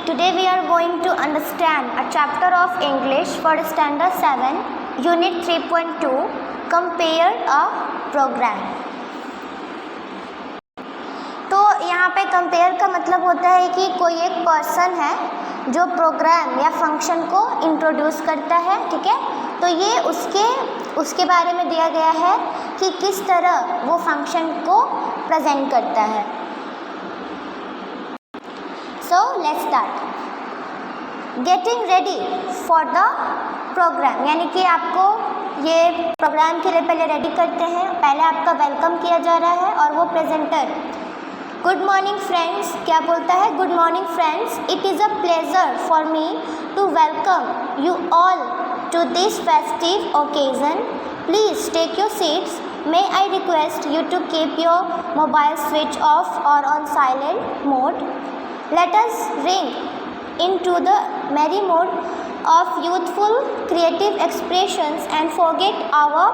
Today we are going to understand a chapter of English for Standard 7, Unit 3.2, Compare a Program. तो यहाँ पे compare का मतलब होता है कि कोई एक पर्सन है जो प्रोग्राम या फंक्शन को इंट्रोड्यूस करता है, ठीक है। तो ये उसके बारे में दिया गया है कि किस तरह वो फंक्शन को प्रेजेंट करता है। So let's start. Getting ready for the program, यानी कि आपको ये प्रोग्राम के लिए पहले रेडी करते हैं, पहले आपका वेलकम किया जा रहा है और वो प्रेजेंटर गुड मॉर्निंग फ्रेंड्स क्या बोलता है, good morning friends, it is a pleasure for me to welcome you all to this festive occasion, please take your seats, may I request you to keep your mobile switch off or on silent mode. Let us ring into the merry mode of youthful creative expressions and forget our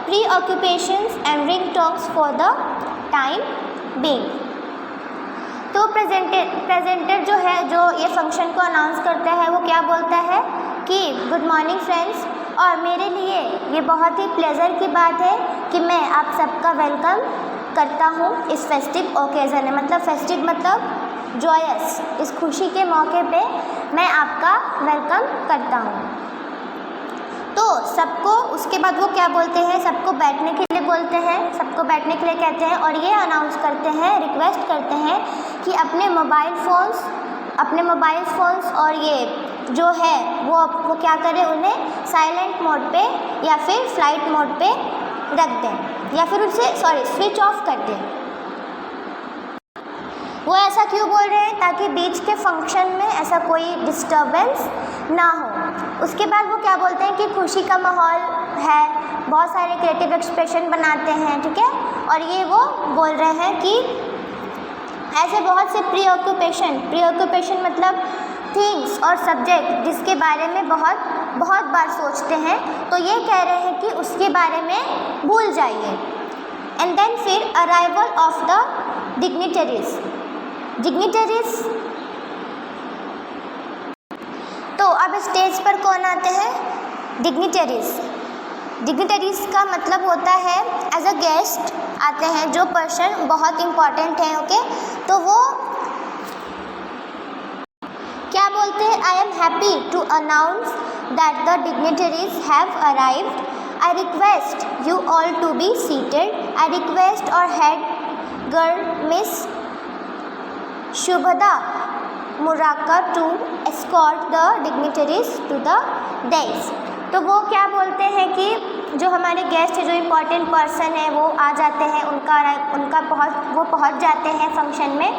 preoccupations and ringtones for the time being. तो presenter जो है, जो ये function को announce करता है, वो क्या बोलता है कि गुड मॉर्निंग फ्रेंड्स, और मेरे लिए ये बहुत ही प्लेजर की बात है कि मैं आप सबका वेलकम करता हूँ इस फेस्टिव ओकेज़न में। मतलब फेस्टिव मतलब जॉयस, इस खुशी के मौके पे मैं आपका वेलकम करता हूँ। तो सबको उसके बाद वो क्या बोलते हैं, सबको बैठने के लिए बोलते हैं, सबको बैठने के लिए कहते हैं और ये अनाउंस करते हैं, रिक्वेस्ट करते हैं कि अपने मोबाइल फ़ोन्स और ये जो है वो क्या करें, उन्हें साइलेंट मोड पे या फिर फ्लाइट मोड पे रख दें या फिर उसे स्विच ऑफ कर दें। वो ऐसा क्यों बोल रहे हैं, ताकि बीच के फंक्शन में ऐसा कोई डिस्टर्बेंस ना हो। उसके बाद वो क्या बोलते हैं कि खुशी का माहौल है, बहुत सारे क्रिएटिव एक्सप्रेशन बनाते हैं, ठीक है। और ये वो बोल रहे हैं कि ऐसे बहुत से प्रीऑक्यूपेशन मतलब थिंग्स और सब्जेक्ट जिसके बारे में बहुत बार सोचते हैं, तो ये कह रहे हैं कि उसके बारे में भूल जाइए। एंड देन फिर अराइवल ऑफ द डिग्निटरीज। तो अब स्टेज पर कौन आते हैं, डिग्निटरीज का मतलब होता है एज अ गेस्ट आते हैं, जो पर्सन बहुत इम्पॉर्टेंट है, ओके। तो वो क्या बोलते हैं, I am happy to announce that the dignitaries have arrived, I request you all to be seated, I request our head girl miss Shubhada Muraka to escort the dignitaries to the desk. तो वो क्या बोलते हैं कि जो हमारे गेस्ट है, जो इम्पोर्टेंट पर्सन है, वो आ जाते हैं, वो पहुंच जाते हैं फंक्शन में,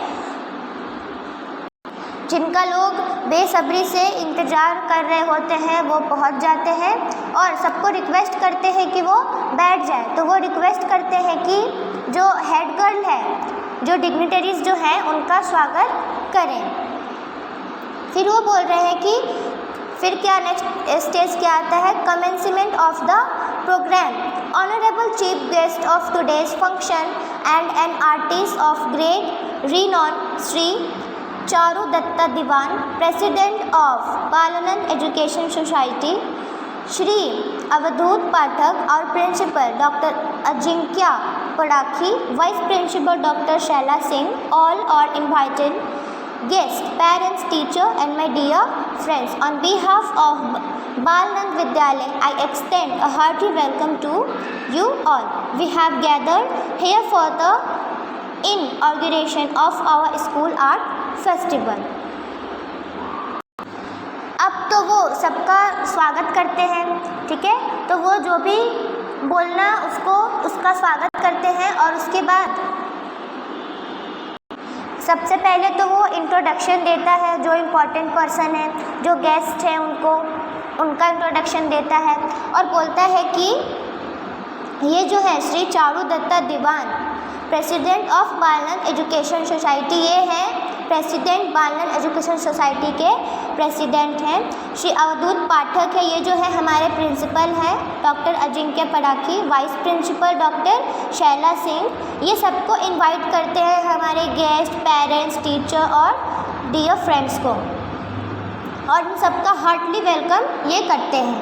जिनका लोग बेसब्री से इंतज़ार कर रहे होते हैं, वो पहुंच जाते हैं और सबको रिक्वेस्ट करते हैं कि वो बैठ जाए। तो वो रिक्वेस्ट करते हैं कि जो हेड गर्ल है, जो डिग्निटरीज जो हैं, उनका स्वागत करें। फिर वो बोल रहे हैं कि फिर क्या नेक्स्ट स्टेज क्या आता है, commencement of the programme, honourable chief guest of today's function and an artist of great renown Shri Charu Datta Diwan, president of Balanand education society, Shri Avdhoot Pathak our principal doctor Ajinkya Padakhi, vice principal doctor Shaila Singh, all are invited guests, parents, teacher and my dear friends, on behalf of Balanand Vidyalaya, I extend a hearty welcome to you all. We have gathered here for the inauguration of our school art festival. अब तो वो सबका स्वागत करते हैं, ठीक है। तो वो जो भी बोलना उसका स्वागत करते हैं और उसके बाद सबसे पहले तो वो इंट्रोडक्शन देता है, जो इम्पोर्टेंट पर्सन है, जो गेस्ट हैं, उनका इंट्रोडक्शन देता है और बोलता है कि ये जो है Shri Charu Datta Diwan, president of Balanand education society, ये है प्रेसिडेंट बालानंद एजुकेशन सोसाइटी के प्रेसिडेंट हैं। श्री अवधूत पाठक है, ये जो है हमारे प्रिंसिपल हैं, doctor Ajinkya Padakhi, vice principal doctor Shaila Singh. ये सबको इनवाइट करते हैं, हमारे गेस्ट, पेरेंट्स, टीचर और डियर फ्रेंड्स को। और इन सबका हार्टली वेलकम ये करते हैं।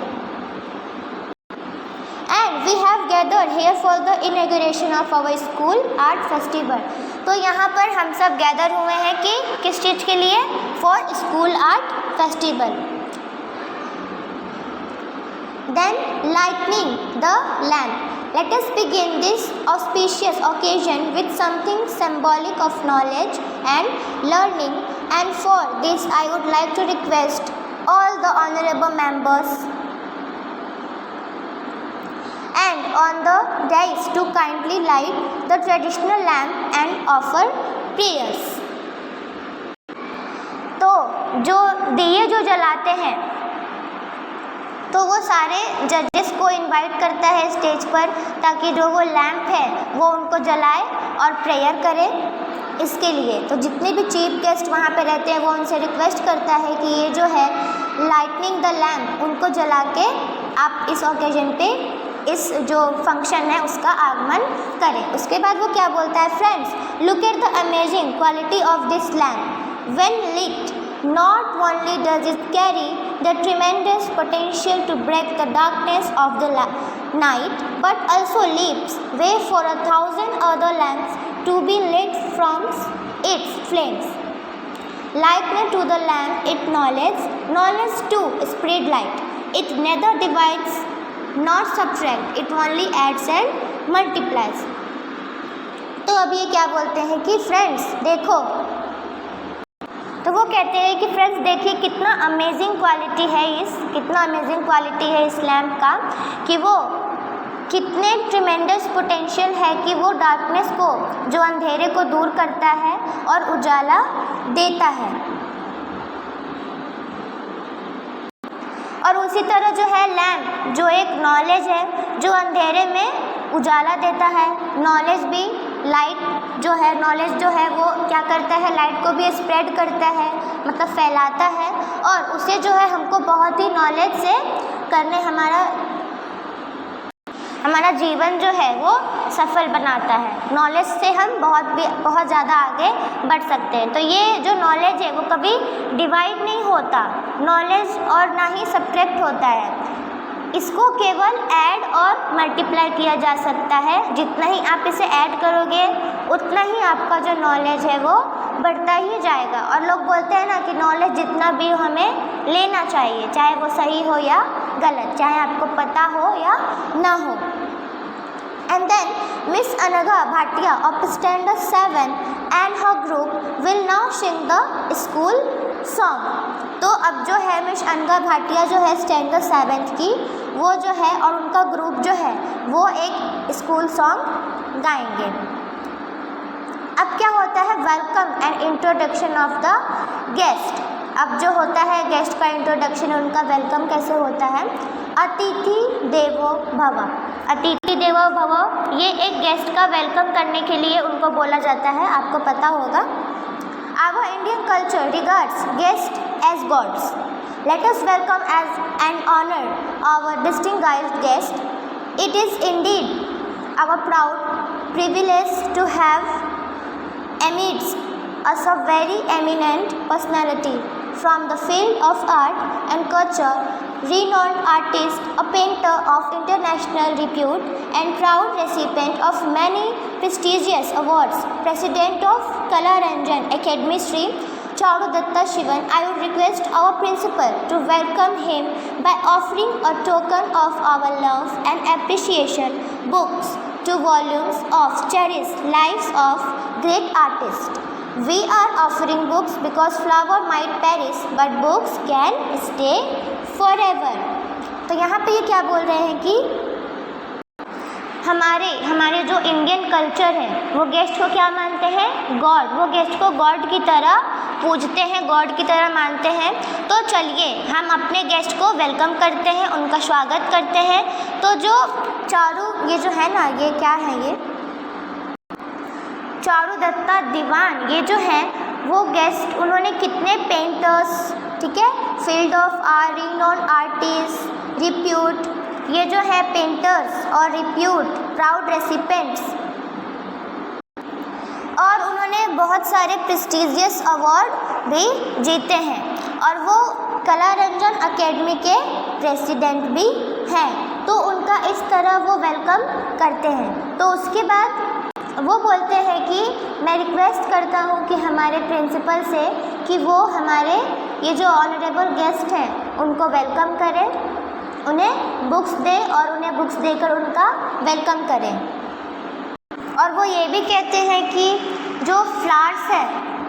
And we have gathered here for the inauguration of our school art festival. तो यहाँ पर हम सब गैदर हुए हैं कि किस चीज़ के लिए? For school art festival. Then lightning the lamp. Let us begin this auspicious occasion with something symbolic of knowledge and learning, and for this I would like to request all the honorable members and on the dais to kindly light the traditional lamp and offer prayers. तो जो दिए जो जलाते हैं तो वो सारे जजेस को इनवाइट करता है स्टेज पर, ताकि जो वो लैम्प है वो उनको जलाए और प्रेयर करे इसके लिए। तो जितने भी चीफ गेस्ट वहाँ पे रहते हैं वो उनसे रिक्वेस्ट करता है कि ये जो है लाइटनिंग द लैम्प उनको जला के आप इस ओकेजन पे इस जो फंक्शन है उसका आगमन करें। उसके बाद वो क्या बोलता है? Friends, look at the amazing quality of this lamp when lit. Not only does it carry the tremendous potential to break the darkness of the night, but also leaves way for 1,000 other lamps to be lit from its flames. Likened to the lamp it knowledge too spread light. It neither divides nor subtracts, it only adds and multiplies. तो अब ये क्या बोलते हैं कि friends देखो, तो वो कहते हैं कि फ्रेंड्स देखिए कितना अमेजिंग क्वालिटी है इस लैम्प का, कि वो कितने ट्रिमेंडस पोटेंशियल है कि वो डार्कनेस को, जो अंधेरे को दूर करता है और उजाला देता है। और उसी तरह जो है लैम्प जो एक नॉलेज है जो अंधेरे में उजाला देता है, नॉलेज भी लाइट जो है, नॉलेज जो है वो क्या करता है? लाइट को भी स्प्रेड करता है, मतलब फैलाता है, और उसे जो है हमको बहुत ही नॉलेज से करने हमारा जीवन जो है वो सफल बनाता है। नॉलेज से हम बहुत ज़्यादा आगे बढ़ सकते हैं। तो ये जो नॉलेज है वो कभी डिवाइड नहीं होता नॉलेज, और ना ही सब्ट्रैक्ट होता है। इसको केवल ऐड और मल्टीप्लाई किया जा सकता है। जितना ही आप इसे ऐड करोगे उतना ही आपका जो नॉलेज है वो बढ़ता ही जाएगा। और लोग बोलते हैं ना कि नॉलेज जितना भी हो हमें लेना चाहिए, चाहे वो सही हो या गलत, चाहे आपको पता हो या ना हो। And then Miss Anagha Bhatia of Standard 7 and her group will now sing the school song. तो अब जो है मिस अनगा भाटिया जो है स्टैंडर्ड 7 की, वो जो है और उनका ग्रुप जो है वो एक स्कूल सॉन्ग गाएंगे। अब क्या होता है? Welcome and introduction of the guest. अब जो होता है गेस्ट का इंट्रोडक्शन, उनका वेलकम कैसे होता है? अतिथि देवो भव। अतिथि देवो भव ये एक गेस्ट का वेलकम करने के लिए उनको बोला जाता है, आपको पता होगा। Our Indian culture regards guests as gods. Let us welcome as and honor our distinguished guest. It is indeed our proud privilege to have amidst us a very eminent personality from the field of art and culture, renowned artist, a painter of international repute and proud recipient of many prestigious awards, President of Kalaranjan Academy Sri Charudatta Shivan. I would request our principal to welcome him by offering a token of our love and appreciation, books, 2 volumes of cherished lives of great artists. We are offering books because flower might perish, but books can stay forever. तो यहाँ पे ये क्या बोल रहे हैं कि हमारे जो इंडियन कल्चर है वो गेस्ट को क्या मानते हैं? गॉड। वो गेस्ट को गॉड की तरह पूजते हैं, गॉड की तरह मानते हैं। तो चलिए हम अपने गेस्ट को वेलकम करते हैं, उनका स्वागत करते हैं। तो जो चारू ये जो है ना, ये क्या है? ये चारुदत्ता दीवान, ये जो है वो गेस्ट, उन्होंने कितने पेंटर्स, ठीक है, field of art, renowned artist, repute, ये जो है पेंटर्स और रिप्यूट, प्राउड रेसिपेंट्स, और उन्होंने बहुत सारे प्रेस्टिजियस अवार्ड भी जीते हैं। और वो कला रंजन अकेडमी के प्रेसिडेंट भी हैं। तो उनका इस तरह वो वेलकम करते हैं। तो उसके बाद वो बोलते हैं कि मैं रिक्वेस्ट करता हूँ कि हमारे प्रिंसिपल से कि वो हमारे ये जो ऑनरेबल गेस्ट हैं उनको वेलकम करें, उन्हें बुक्स दें और उन्हें बुक्स देकर उनका वेलकम करें। और वो ये भी कहते हैं कि जो फ्लावर्स है,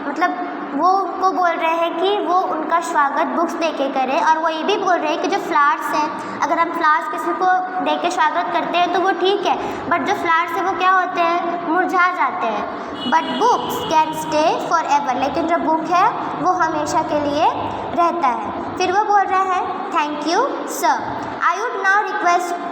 मतलब वो उनको बोल रहे हैं कि वो उनका स्वागत बुक्स दे के करें। और वो ये भी बोल रहे हैं कि जो फ्लावर्स हैं, अगर हम फ्लावर्स किसी को दे के स्वागत करते हैं तो वो ठीक है, बट जो फ्लावर्स है वो क्या होते हैं, मुरझा जाते हैं। But books can stay for ever, लेकिन जो बुक है वो हमेशा के लिए रहता है। फिर वो बोल रहा है thank you sir, I would now request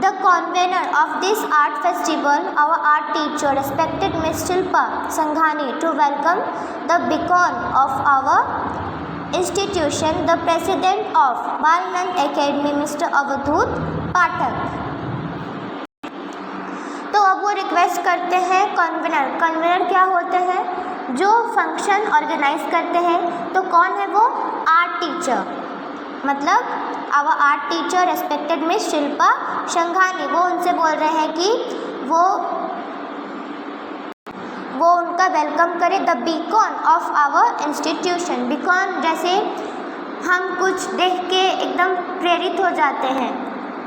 the convener of this art festival, our art teacher, respected Miss Shilpa Sanghani, to welcome the beacon of our institution, the president of Balnand Academy, Mr. Avadhut Pathak। तो अब वो request करते हैं convener. Convener क्या होते हैं, जो function organise करते हैं। तो कौन है वो, आर्ट टीचर, मतलब our art teacher respected miss Shilpa Sanghani. वो उनसे बोल रहे हैं कि वो उनका वेलकम करे। The beacon of our institution, beacon जैसे हम कुछ देख के एकदम प्रेरित हो जाते हैं,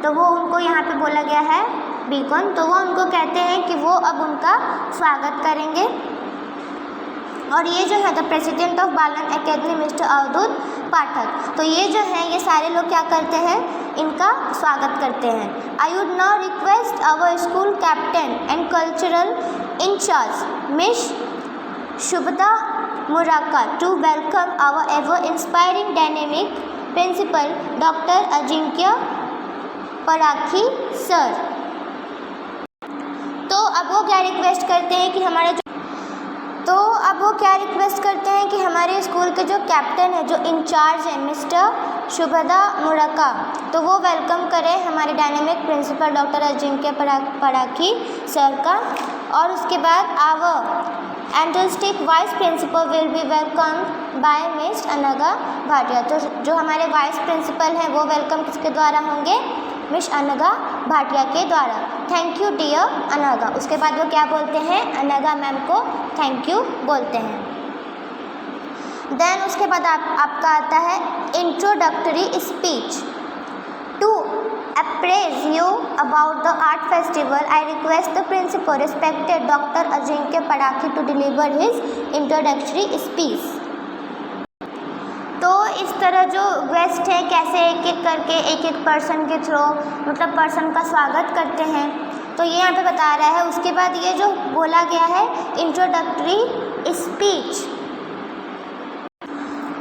तो वो उनको यहाँ पे बोला गया है बीकॉन। तो वो उनको कहते हैं कि वो अब उनका स्वागत करेंगे। और ये जो है the president of Balan academy mister Avdhoot Pathak, तो ये जो है ये सारे लोग क्या करते हैं, इनका स्वागत करते हैं। I would now request our school captain and cultural in charge miss Shubhada Muraka to welcome our ever inspiring dynamic principal doctor Ajinkya Parakhi sir. तो अब वो क्या रिक्वेस्ट करते हैं कि हमारे स्कूल के जो कैप्टन है, जो इंचार्ज है मिस्टर शुभदा मुराका, तो वो वेलकम करें हमारे dynamic principal doctor Ajinkya Parakhi sir का। और उसके बाद our enthusiastic vice principal will be welcome by miss Anagha Bhatia. तो जो हमारे वाइस प्रिंसिपल हैं वो वेलकम किसके द्वारा होंगे, मिस अनघा भाटिया के द्वारा। Thank you dear Anagha. उसके बाद वो क्या बोलते हैं, अनघा मैम को थैंक यू बोलते हैं। देन उसके बाद आपका आता है introductory speech. To apprise you about the art festival, I request the principal respected doctor Ajinkya Parakhi to deliver his introductory speech. तो इस तरह जो गेस्ट हैं कैसे एक एक करके एक एक पर्सन के थ्रू, मतलब पर्सन का स्वागत करते हैं, तो ये यहाँ पे बता रहा है। उसके बाद ये जो बोला गया है इंट्रोडक्टरी स्पीच,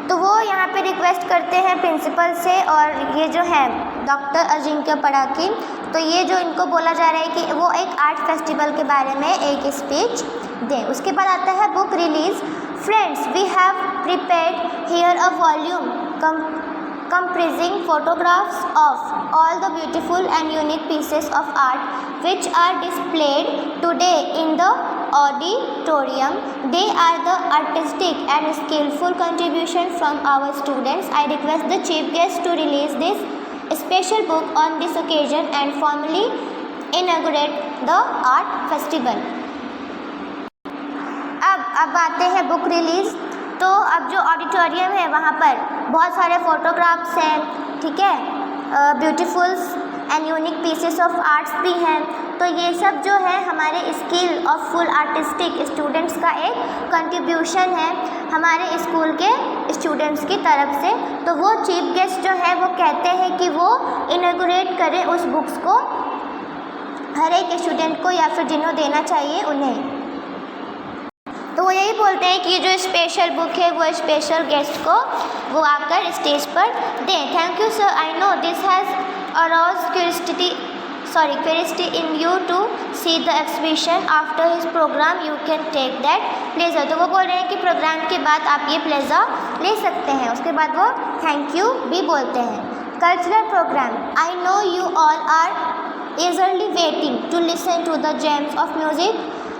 तो वो यहाँ पे रिक्वेस्ट करते हैं प्रिंसिपल से और ये जो है डॉक्टर अजिंक्य पराखी, तो ये जो इनको बोला जा रहा है कि वो एक आर्ट फेस्टिवल के बारे में एक स्पीच दें। उसके बाद आता है book release. Friends, we have prepared here a volume comprising photographs of all the beautiful and unique pieces of art which are displayed today in the auditorium. They are the artistic and skillful contribution from our students. I request the chief guest to release this special book on this occasion and formally inaugurate the art festival. अब आते हैं book release. तो अब जो auditorium है वहाँ पर बहुत सारे फोटोग्राफ्स हैं, ठीक है, beautifuls and unique pieces of arts भी हैं। तो ये सब जो है हमारे skill of full artistic students का एक कंट्रीब्यूशन है हमारे स्कूल के स्टूडेंट्स की तरफ से। तो वो चीफ गेस्ट जो है वो कहते हैं कि वो इनॉग्रेट करें उस बुक्स को हर एक स्टूडेंट को या फिर जिन्हों देना चाहिए उन्हें। तो वो यही बोलते हैं कि ये जो स्पेशल बुक है वो स्पेशल गेस्ट को वो आकर स्टेज पर दें। Thank you sir, I know this has aroused curiosity in you to see the exhibition after his programme, you can take that pleasure. तो वो बोल रहे हैं कि प्रोग्राम के बाद आप ये प्लेजर ले सकते हैं। उसके बाद वो थैंक यू भी बोलते हैं। Cultural programme, I know you all are eagerly waiting to listen to the gems of music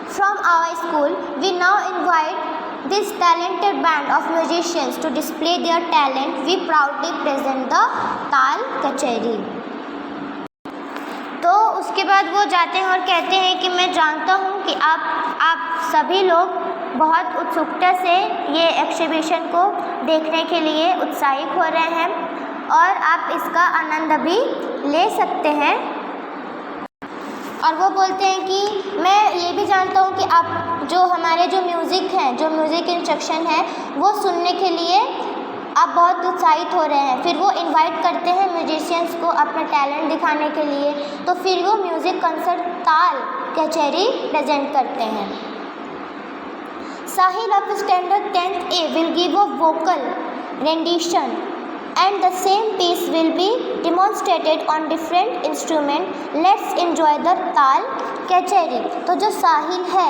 from our school. We now invite this talented band of musicians to display their talent, we proudly present the ताल कचहरी। तो उसके बाद वो जाते हैं और कहते हैं कि मैं जानता हूँ कि आप सभी लोग बहुत उत्सुकता से ये एग्जीबिशन को देखने के लिए उत्साहित हो रहे हैं और आप इसका आनंद भी ले सकते हैं। और वो बोलते हैं कि मैं ये भी जानता हूँ कि आप जो हमारे जो म्यूज़िक हैं, जो म्यूज़िक इंस्ट्रक्शन है, वो सुनने के लिए आप बहुत उत्साहित हो रहे हैं। फिर वो इनवाइट करते हैं म्यूजिशियंस को अपना टैलेंट दिखाने के लिए, तो फिर वो म्यूज़िक कंसर्ट ताल कचहरी प्रेजेंट करते हैं। साहिल of standard 10th A will give a vocal rendition and the same piece will be demonstrated on different instrument. Let's enjoy the ताल कचहरी। तो जो साहिल है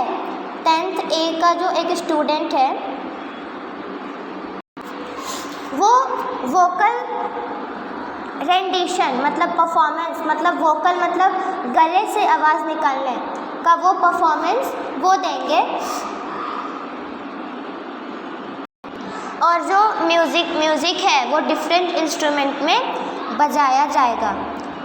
10th A का जो एक स्टूडेंट है, वो वोकल रेंडिशन मतलब परफॉर्मेंस, मतलब वोकल मतलब गले से आवाज़ निकालने का वो परफॉर्मेंस वो देंगे। और जो म्यूज़िक है वो डिफरेंट इंस्ट्रूमेंट में बजाया जाएगा।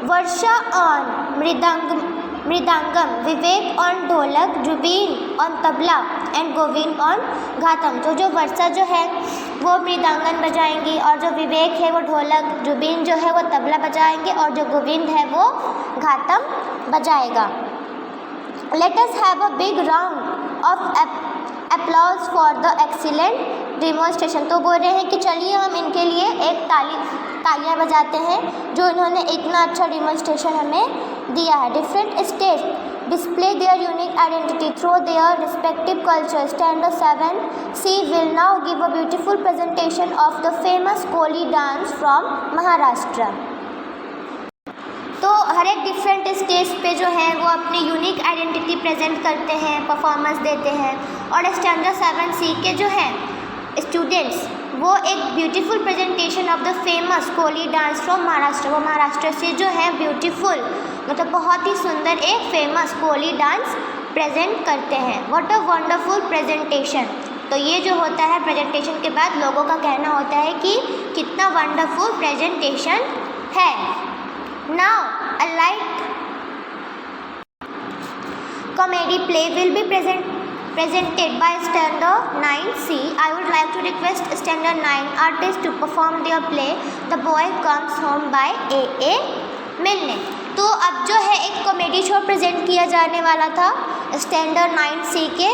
Varsha on mridangam, Vivek on dholak, Zubin on tabla and Govind on ghatam. तो जो वर्षा जो है वो मृदंगम बजाएंगी और जो विवेक है वो ढोलक, जुबीन जो है वो तबला बजाएंगे और जो गोविंद है वो घातम बजाएगा। Let us have a big round of applause for the excellent demonstration. तो बोल रहे हैं कि चलिए हम इनके लिए एक तालियां बजाते हैं जो इन्होंने इतना अच्छा डेमोन्स्ट्रेशन हमें दिया है। Different state display their unique identity through their respective culture. Standard 7C will now give a beautiful presentation of the famous Koli dance from Maharashtra. तो हर एक डिफरेंट स्टेज पे जो है वो अपनी यूनिक आइडेंटिटी प्रेजेंट करते हैं, परफॉर्मेंस देते हैं। और स्टैंडर्ड 7C के जो है स्टूडेंट्स वो एक beautiful presentation of the famous Koli dance from Maharashtra, वो महाराष्ट्र से जो है ब्यूटीफुल मतलब बहुत ही सुंदर एक फेमस कोली डांस प्रेजेंट करते हैं। What a wonderful presentation. तो ये जो होता है प्रेजेंटेशन के बाद लोगों का कहना होता है कि कितना वंडरफुल प्रेजेंटेशन है। Now a light comedy play will be presented by standard 9C. I would like to request standard 9 artists to perform their play The Boy Comes Home by A.A. मिलने। तो अब जो है एक कॉमेडी शो प्रेजेंट किया जाने वाला था स्टैंडर्ड 9C के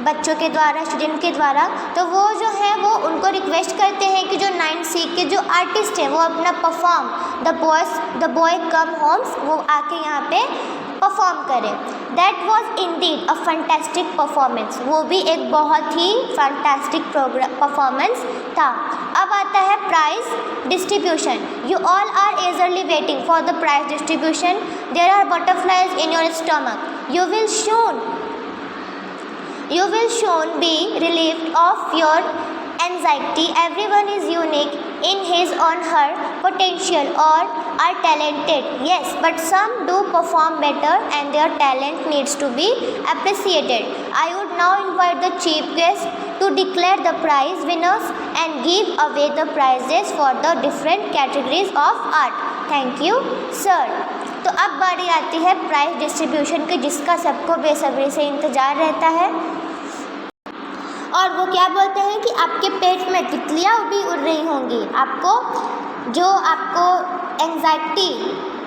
बच्चों के द्वारा, स्टूडेंट के द्वारा। तो वो जो है वो उनको रिक्वेस्ट करते हैं कि जो 9C के जो आर्टिस्ट हैं वो अपना perform the boy come homes वो आके यहाँ पे परफॉर्म करें। That was indeed a fantastic performance. वो भी एक बहुत ही फैंटास्टिक परफॉर्मेंस था। अब आता है prize distribution. You all are eagerly waiting for the prize distribution. There are butterflies in your stomach. You will soon be relieved of your anxiety. Everyone is unique in his or her potential or are talented. Yes, but some do perform better and their talent needs to be appreciated. I would now invite the chief guest to declare the prize winners and give away the prizes for the different categories of art. Thank you, sir. तो अब बारी आती है prize distribution की, जिसका सबको बेसब्री से इंतज़ार रहता है। और वो क्या बोलते हैं कि आपके पेट में तितलियाँ भी उड़ रही होंगी। आपको एंजाइटी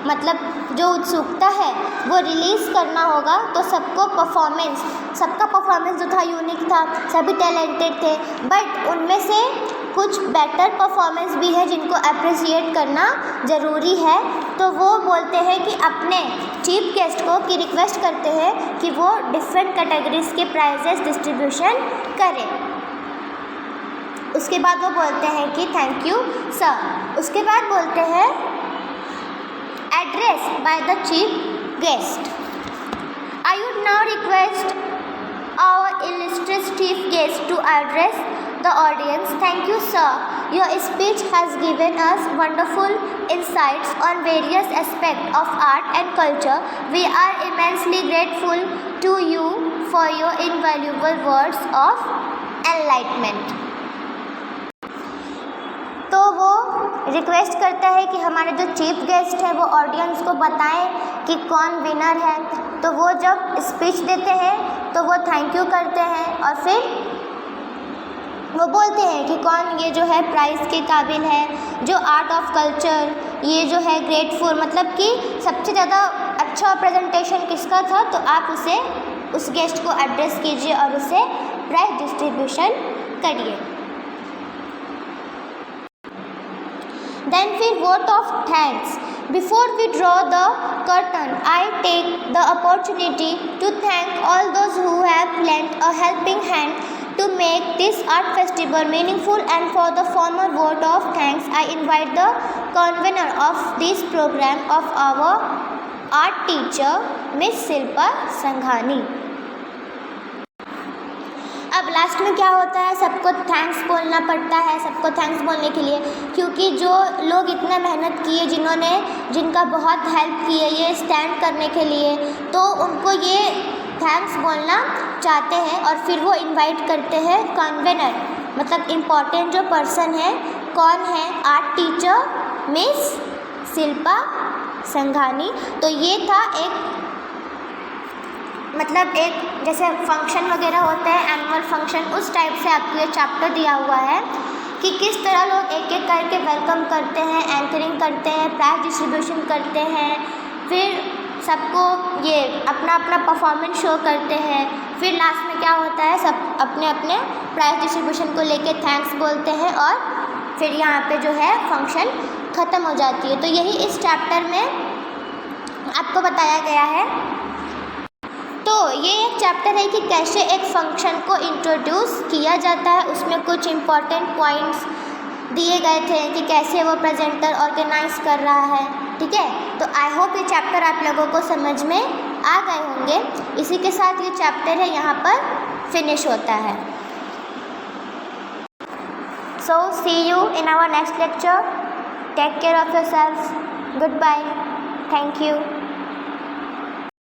मतलब जो उत्सुकता है वो रिलीज़ करना होगा। तो सबका परफॉर्मेंस जो था यूनिक था, सभी टैलेंटेड थे, बट उनमें से कुछ बेटर परफॉर्मेंस भी है जिनको अप्रिशिएट करना ज़रूरी है। तो वो बोलते हैं कि अपने चीफ गेस्ट को की रिक्वेस्ट करते हैं कि वो डिफरेंट कैटेगरीज के प्राइजेस डिस्ट्रीब्यूशन करें। उसके बाद वो बोलते हैं कि थैंक यू सर। उसके बाद बोलते हैं address by the chief guest. I would now request our illustrious chief guest to address the audience. Thank you, sir. Your speech has given us wonderful insights on various aspects of art and culture. We are immensely grateful to you for your invaluable words of enlightenment. तो वो request करता है कि हमारे जो chief guest है वो audience को बताएं कि कौन विनर है। तो वो जब स्पीच देते हैं तो वो थैंक यू करते हैं और फिर वो बोलते हैं कि कौन ये जो है प्राइज़ के काबिल है। जो आर्ट ऑफ कल्चर, ये जो है ग्रेटफुल, मतलब कि सबसे ज़्यादा अच्छा प्रेजेंटेशन किसका था, तो आप उसे उस गेस्ट को एड्रेस कीजिए और उसे प्राइज़ डिस्ट्रीब्यूशन करिए। Then we vote of thanks. Before we draw the curtain, I take the opportunity to thank all those who have lent a helping hand to make this art festival meaningful, and for the formal vote of thanks, I invite the convener of this program of our art teacher, Miss Silpa Sanghani. अब last में क्या होता है, सबको thanks बोलना पड़ता है। सबको थैंक्स बोलने के लिए, क्योंकि जो लोग इतना मेहनत किए, जिनका बहुत हेल्प की है ये स्टैंड करने के लिए, तो उनको ये थैंक्स बोलना चाहते हैं। और फिर वो इनवाइट करते हैं कन्वेनर, मतलब इम्पॉर्टेंट जो पर्सन है, कौन है, art teacher miss Shilpa Sanghani. तो ये था एक जैसे फंक्शन वगैरह होते हैं, एनुअल फंक्शन, उस टाइप से आपको ये चैप्टर दिया हुआ है कि किस तरह लोग एक एक करके वेलकम करते हैं, एंकरिंग करते हैं, प्राइज़ डिस्ट्रीब्यूशन करते हैं, फिर सबको ये अपना अपना परफॉर्मेंस शो करते हैं। फिर लास्ट में क्या होता है, सब अपने अपने प्राइज़ डिस्ट्रीब्यूशन को लेके थैंक्स बोलते हैं और फिर यहाँ पे जो है फंक्शन ख़त्म हो जाती है। तो यही इस चैप्टर में आपको बताया गया है। तो ये एक चैप्टर है कि कैसे एक फंक्शन को इंट्रोड्यूस किया जाता है। उसमें कुछ इम्पॉर्टेंट पॉइंट्स दिए गए थे कि कैसे वो प्रेजेंटर ऑर्गेनाइज कर रहा है, ठीक है। तो आई होप ये चैप्टर आप लोगों को समझ में आ गए होंगे। इसी के साथ ये चैप्टर है यहाँ पर फिनिश होता है। So see you in our next lecture. Take care of yourself. Goodbye. Thank you.